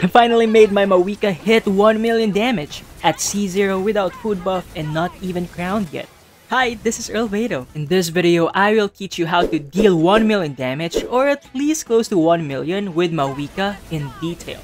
I finally made my Mavuika hit 1 million damage at C0 without food buff and not even crowned yet. Hi, this is Earlbedo. In this video, I will teach you how to deal 1 million damage or at least close to 1 million with Mavuika in detail.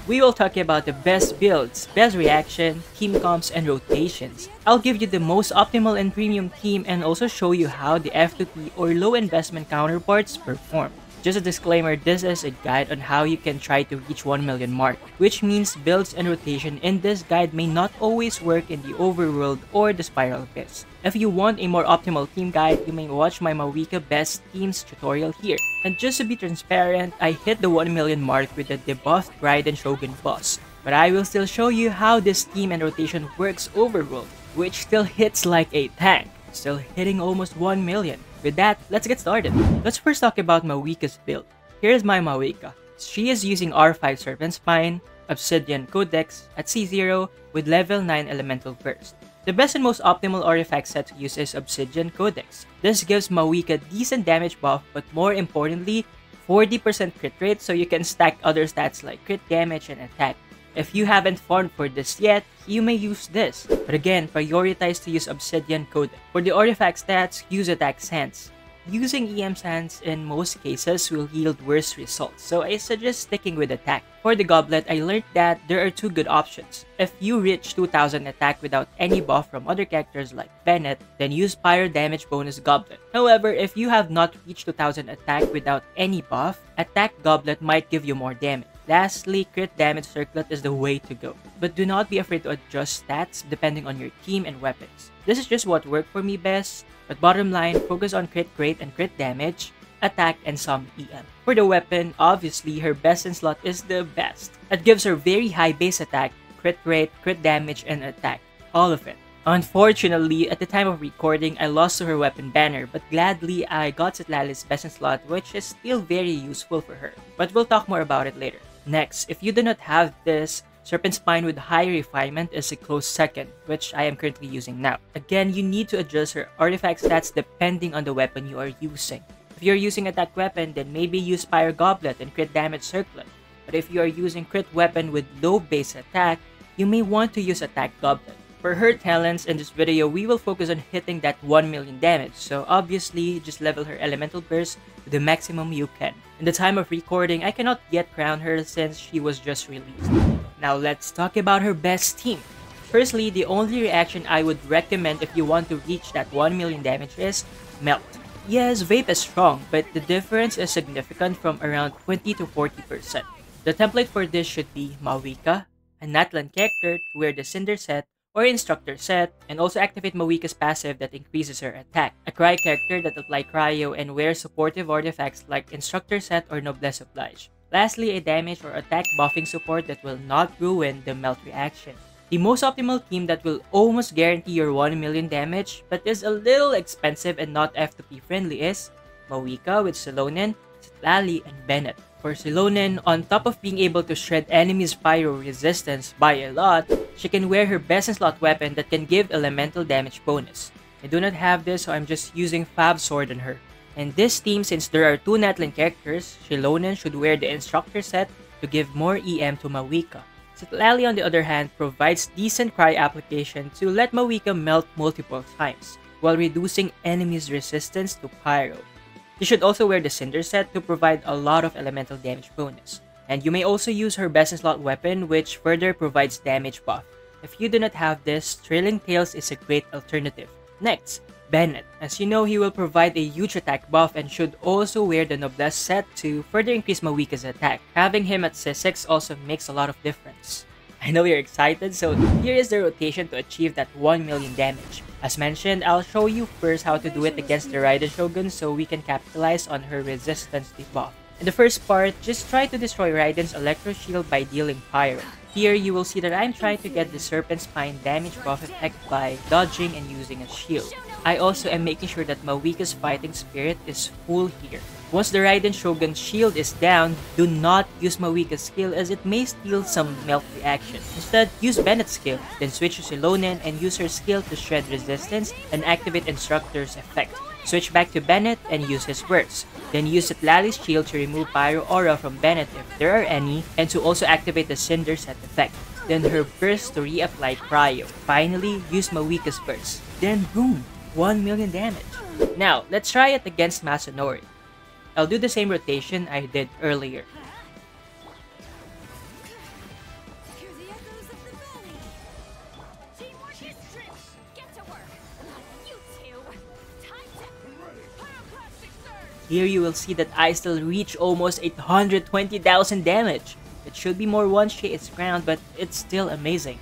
We will talk about the best builds, best reaction, team comps, and rotations. I'll give you the most optimal and premium team and also show you how the F2P or low investment counterparts perform. Just a disclaimer, this is a guide on how you can try to reach 1 million mark, which means builds and rotation in this guide may not always work in the overworld or the spiral abyss. If you want a more optimal team guide, you may watch my Mavuika best teams tutorial here. And just to be transparent, I hit the 1 million mark with the debuffed Raiden Shogun boss, but I will still show you how this team and rotation works overworld, which still hits like a tank, still hitting almost 1 million. With that, let's get started. Let's first talk about Mavuika's build. Here's my Mavuika. She is using R5 Serpent Spine, Obsidian Codex at C0 with level 9 Elemental Burst. The best and most optimal artifact set to use is Obsidian Codex. This gives Mavuika decent damage buff, but more importantly, 40% crit rate so you can stack other stats like crit damage and attack. If you haven't farmed for this yet, you may use this. But again, prioritize to use Obsidian Codex. For the artifact stats, use Attack Sands. Using EM Sands in most cases will yield worse results, so I suggest sticking with attack. For the Goblet, I learned that there are two good options. If you reach 2000 attack without any buff from other characters like Bennett, then use Pyro damage bonus Goblet. However, if you have not reached 2000 attack without any buff, Attack Goblet might give you more damage. Lastly, crit damage circlet is the way to go. But do not be afraid to adjust stats depending on your team and weapons. This is just what worked for me best, but bottom line, focus on crit rate and crit damage, attack, and some EM. For the weapon, obviously her best in slot is the best. It gives her very high base attack, crit rate, crit damage, and attack. All of it. Unfortunately, at the time of recording, I lost to her weapon banner, but gladly I got Citlali's best in slot, which is still very useful for her. But we'll talk more about it later. Next, if you do not have this, Serpent Spine with high refinement is a close second, which I am currently using now. Again, you need to adjust her artifact stats depending on the weapon you are using. If you're using attack weapon, then maybe use Pyro Goblet and crit damage circlet. But if you are using crit weapon with low base attack, you may want to use attack Goblet. For her talents in this video, we will focus on hitting that 1 million damage, so obviously just level her elemental burst to the maximum you can. In the time of recording, I cannot yet crown her since she was just released. Now let's talk about her best team. Firstly, the only reaction I would recommend if you want to reach that 1 million damage is Melt. Yes, Vape is strong, but the difference is significant from around 20 to 40%. The template for this should be Mavuika, a Natlan character to wear the Cinder set or Instructor set, and also activate Mavuika's passive that increases her attack. A Cry character that apply Cryo and wear supportive artifacts like Instructor set or Noblesse Oblige. Lastly, a damage or attack buffing support that will not ruin the Melt reaction. The most optimal team that will almost guarantee your 1 million damage but is a little expensive and not F2P friendly is Mavuika with Celonen, Citlali, and Bennett. For Celonen, on top of being able to shred enemies' pyro resistance by a lot, she can wear her best in slot weapon that can give elemental damage bonus. I do not have this, so I'm just using Fab Sword on her. In this team, since there are two Natlan characters, Celonen should wear the Instructor set to give more EM to Mavuika. Citlali, on the other hand, provides decent cry application to let Mavuika melt multiple times, while reducing enemies' resistance to pyro. You should also wear the Cinder set to provide a lot of elemental damage bonus. And you may also use her best in slot weapon, which further provides damage buff. If you do not have this, Trailing Tails is a great alternative. Next, Bennett. As you know, he will provide a huge attack buff and should also wear the Noblesse set to further increase Mavuika's attack. Having him at C6 also makes a lot of difference. I know you're excited, so here is the rotation to achieve that 1 million damage. As mentioned, I'll show you first how to do it against the Raiden Shogun so we can capitalize on her resistance debuff. In the first part, just try to destroy Raiden's Electro Shield by dealing Pyro. Here, you will see that I'm trying to get the Serpent Spine damage buff effect by dodging and using a shield. I also am making sure that Mavuika's fighting spirit is full here. Once the Raiden Shogun's shield is down, do not use Mavuika's skill as it may steal some melt reaction. Instead, use Bennett's skill, then switch to Celonen and use her skill to shred resistance and activate Instructor's effect. Switch back to Bennett and use his burst. Then use Citlali's shield to remove Pyro Aura from Bennett if there are any, and to also activate the Cinder Set effect. Then her burst to reapply Cryo. Finally, use Mavuika's burst. Then boom! 1 million damage. Now, let's try it against Masanori. I'll do the same rotation I did earlier. Here you will see that I still reach almost 820,000 damage. It should be more once she is crowned, but it's still amazing.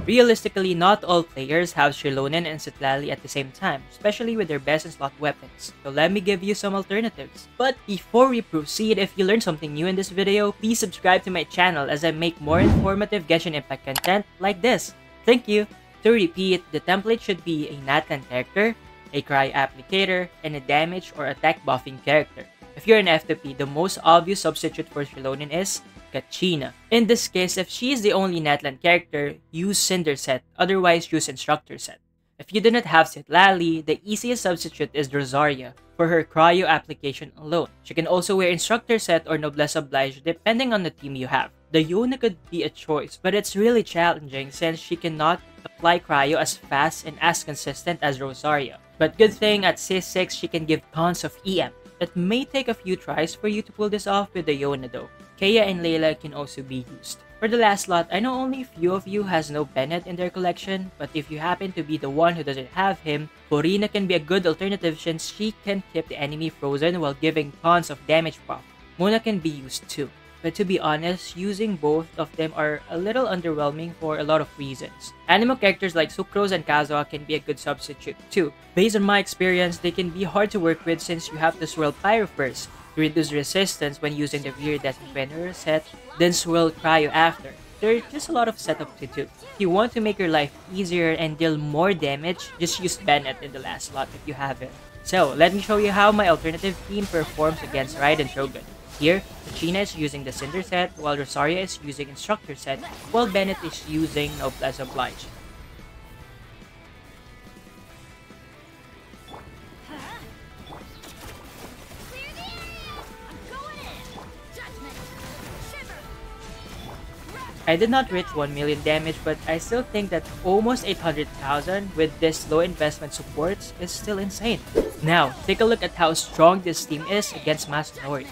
Realistically, not all players have Shilonen and Citlali at the same time, especially with their best in slot weapons. So let me give you some alternatives. But before we proceed, if you learned something new in this video, please subscribe to my channel as I make more informative Genshin Impact content like this. Thank you! To repeat, the template should be a Natlan character, a Cry Applicator, and a damage or attack buffing character. If you're an F2P, the most obvious substitute for Shilonen is Kachina. In this case, if she is the only Natlan character, use Cinder Set, otherwise use Instructor Set. If you do not have Citlali, the easiest substitute is Rosaria for her cryo application alone. She can also wear Instructor Set or Noblesse Oblige depending on the team you have. The Yona could be a choice, but it's really challenging since she cannot apply cryo as fast and as consistent as Rosaria. But good thing at C6 she can give tons of EM. It may take a few tries for you to pull this off with the Yona though. Kea and Layla can also be used. For the last slot, I know only a few of you has no Bennett in their collection, but if you happen to be the one who doesn't have him, Furina can be a good alternative since she can keep the enemy frozen while giving tons of damage buff. Mona can be used too. But to be honest, using both of them are a little underwhelming for a lot of reasons. Animo characters like Sucrose and Kazuha can be a good substitute too. Based on my experience, they can be hard to work with since you have to swirl Pyro first to reduce resistance when using the Viridescent Venerer set, then swirl Cryo after. There's just a lot of setup to do. If you want to make your life easier and deal more damage, just use Bennett in the last slot if you have it. So, let me show you how my alternative team performs against Raiden Shogun. Here, Kachina is using the Cinder Set, while Rosaria is using Instructor Set, while Bennett is using Noblesse Oblige. I did not reach 1 million damage, but I still think that almost 800,000 with this low investment supports is still insane. Now, take a look at how strong this team is against Masanori.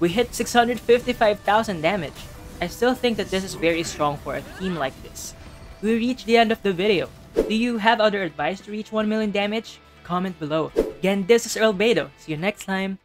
We hit 655,000 damage. I still think that this is very strong for a team like this. We reached the end of the video. Do you have other advice to reach 1 million damage? Comment below. Again, this is Earlbedo. See you next time.